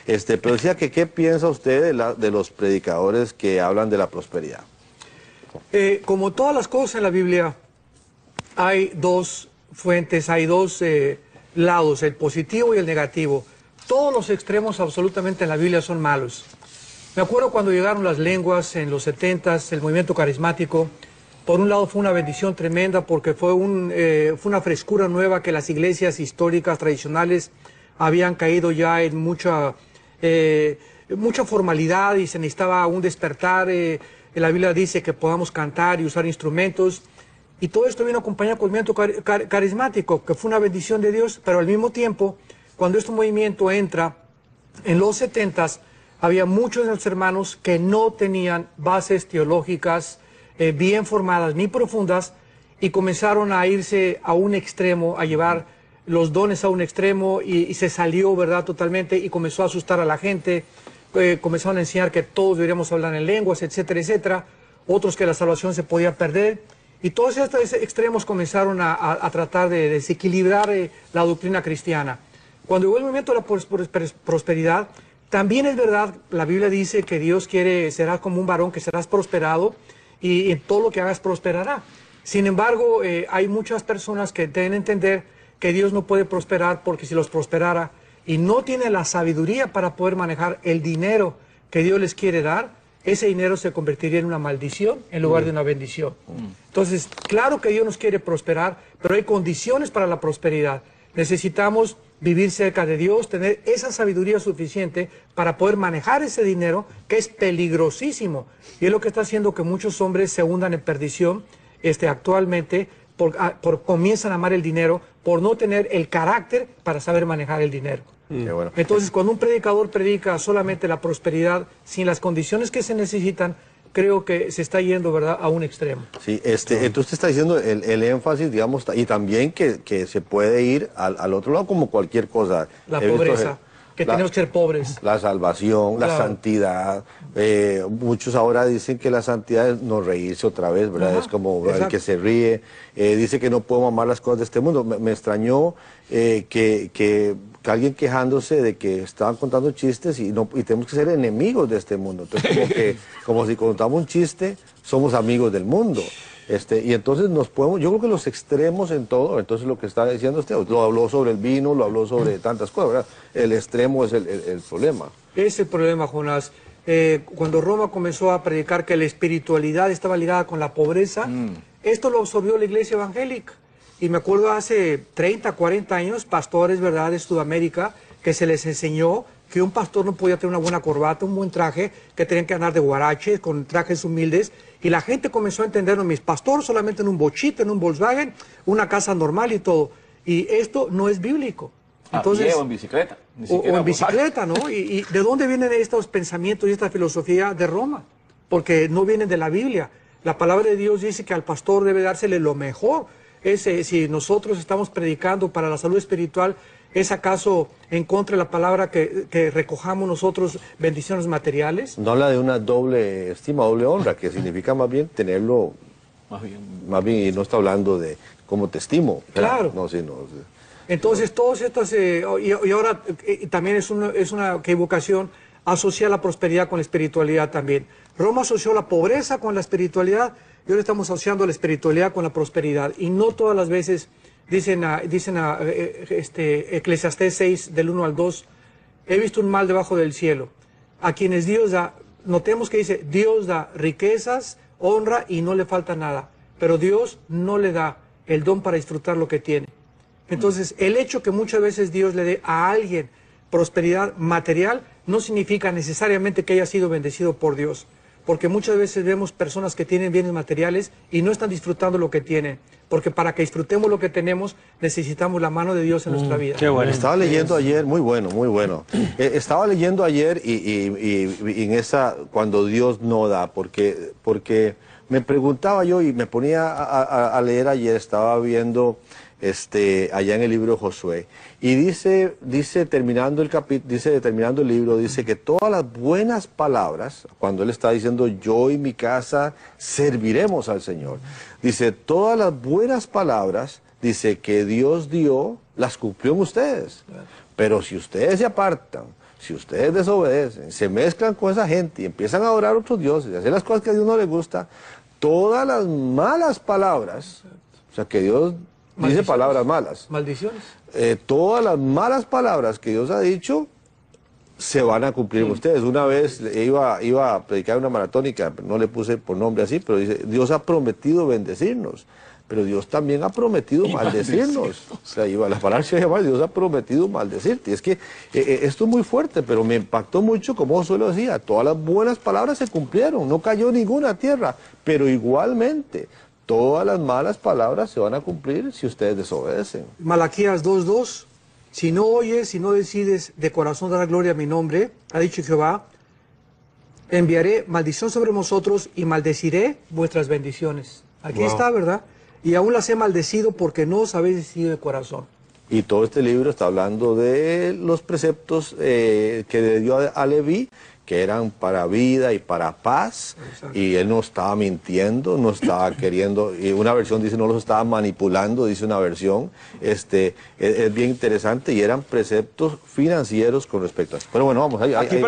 Pero decía que, ¿qué piensa usted de los predicadores que hablan de la prosperidad? Como todas las cosas en la Biblia, hay dos fuentes, hay dos lados, el positivo y el negativo. Todos los extremos absolutamente en la Biblia son malos. Me acuerdo cuando llegaron las lenguas en los 70s, el movimiento carismático. Por un lado fue una bendición tremenda porque fue una frescura nueva que las iglesias históricas, tradicionales, habían caído ya en mucha formalidad y se necesitaba un despertar. La Biblia dice que podamos cantar y usar instrumentos. Y todo esto vino acompañado con el movimiento carismático, que fue una bendición de Dios, pero al mismo tiempo, cuando este movimiento entra en los 70s, había muchos de los hermanos que no tenían bases teológicas bien formadas ni profundas y comenzaron a irse a un extremo, a llevar los dones a un extremo y se salió, ¿verdad?, totalmente y comenzó a asustar a la gente. Comenzaron a enseñar que todos deberíamos hablar en lenguas, etcétera, etcétera. Otros que la salvación se podía perder. Y todos estos extremos comenzaron a tratar de desequilibrar la doctrina cristiana. Cuando llegó el movimiento de la prosperidad, también es verdad, la Biblia dice que Dios quiere, serás como un varón, que serás prosperado y en todo lo que hagas prosperará. Sin embargo, hay muchas personas que deben entender que Dios no puede prosperar porque si los prosperara y no tiene la sabiduría para poder manejar el dinero que Dios les quiere dar, ese dinero se convertiría en una maldición en lugar de una bendición. Entonces, claro que Dios nos quiere prosperar, pero hay condiciones para la prosperidad. Necesitamos vivir cerca de Dios, tener esa sabiduría suficiente para poder manejar ese dinero, que es peligrosísimo. Y es lo que está haciendo que muchos hombres se hundan en perdición actualmente, comienzan a amar el dinero por no tener el carácter para saber manejar el dinero. Bueno. Entonces, cuando un predicador predica solamente la prosperidad sin las condiciones que se necesitan, creo que se está yendo, ¿verdad?, a un extremo. Sí, entonces usted está diciendo el énfasis, digamos, y también que se puede ir al otro lado como cualquier cosa. La pobreza, que tenemos que ser pobres. La salvación, claro, la santidad. Muchos ahora dicen que la santidad es no reírse otra vez, ¿verdad? Ajá, es como el que se ríe. Dice que no podemos amar las cosas de este mundo. Me extrañó que alguien quejándose de que estaban contando chistes y tenemos que ser enemigos de este mundo. Entonces, como si contamos un chiste, somos amigos del mundo. Y entonces yo creo que los extremos en todo, entonces lo que está diciendo usted, lo habló sobre el vino, lo habló sobre tantas cosas, ¿verdad? El extremo es el problema. Es el problema, Jonás. Cuando Roma comenzó a predicar que la espiritualidad estaba ligada con la pobreza, esto lo absorbió la iglesia evangélica. Y me acuerdo hace 30, 40 años, pastores, ¿verdad?, de Sudamérica, que se les enseñó que un pastor no podía tener una buena corbata, un buen traje, que tenían que andar de guarache, con trajes humildes, y la gente comenzó a entenderlo, mis pastores solamente en un bochito, en un Volkswagen, una casa normal y todo. Y esto no es bíblico. Entonces, o en bicicleta. O en bicicleta, ¿no? ¿Y de dónde vienen estos pensamientos y esta filosofía de Roma? Porque no vienen de la Biblia. La palabra de Dios dice que al pastor debe dársele lo mejor. Si nosotros estamos predicando para la salud espiritual, ¿es acaso en contra de la palabra que recojamos nosotros bendiciones materiales? No habla de una doble estima, doble honra, que significa más bien tenerlo, más bien, y no está hablando de cómo te estimo. Claro. No, sí, no. Entonces, todas estas, y ahora también es una equivocación asociar la prosperidad con la espiritualidad también. Roma asoció la pobreza con la espiritualidad y ahora estamos asociando la espiritualidad con la prosperidad. Y no todas las veces dicen Eclesiastés 6, del 1 al 2, he visto un mal debajo del cielo. A quienes Dios da, notemos que dice, Dios da riquezas, honra y no le falta nada. Pero Dios no le da el don para disfrutar lo que tiene. Entonces, el hecho que muchas veces Dios le dé a alguien prosperidad material no significa necesariamente que haya sido bendecido por Dios. Porque muchas veces vemos personas que tienen bienes materiales y no están disfrutando lo que tienen. Porque para que disfrutemos lo que tenemos, necesitamos la mano de Dios en nuestra vida. Qué bueno. Estaba leyendo ayer, muy bueno, muy bueno. Estaba leyendo ayer y en esa, cuando Dios no da, porque me preguntaba yo y me ponía a leer ayer, estaba viendo allá en el libro de Josué, y dice terminando el libro, dice que todas las buenas palabras, cuando él está diciendo yo y mi casa serviremos al Señor, dice todas las buenas palabras, dice que Dios dio, las cumplió en ustedes, pero si ustedes se apartan, si ustedes desobedecen, se mezclan con esa gente y empiezan a adorar a otros dioses y hacer las cosas que a Dios no le gusta, todas las malas palabras, o sea que Dios dice palabras malas. Maldiciones. Todas las malas palabras que Dios ha dicho se van a cumplir en ustedes. Una vez iba a predicar una maratónica, no le puse por nombre así, pero dice, Dios ha prometido bendecirnos, pero Dios también ha prometido maldecirnos. O sea, la palabra se llama, Dios ha prometido maldecirte. Es que esto es muy fuerte, pero me impactó mucho, como Josué lo decía, todas las buenas palabras se cumplieron, no cayó ninguna a tierra, pero igualmente todas las malas palabras se van a cumplir si ustedes desobedecen. Malaquías 2:2, si no oyes, si no decides de corazón dar gloria a mi nombre, ha dicho Jehová, enviaré maldición sobre vosotros y maldeciré vuestras bendiciones. Aquí está, ¿verdad? Y aún las he maldecido porque no os habéis decidido de corazón. Y todo este libro está hablando de los preceptos que le dio a Leví, que eran para vida y para paz. Exacto. Y él no estaba mintiendo, no estaba queriendo, y una versión dice no los estaba manipulando, dice una versión. Es bien interesante y eran preceptos financieros con respecto a eso. Pero bueno, vamos, ahí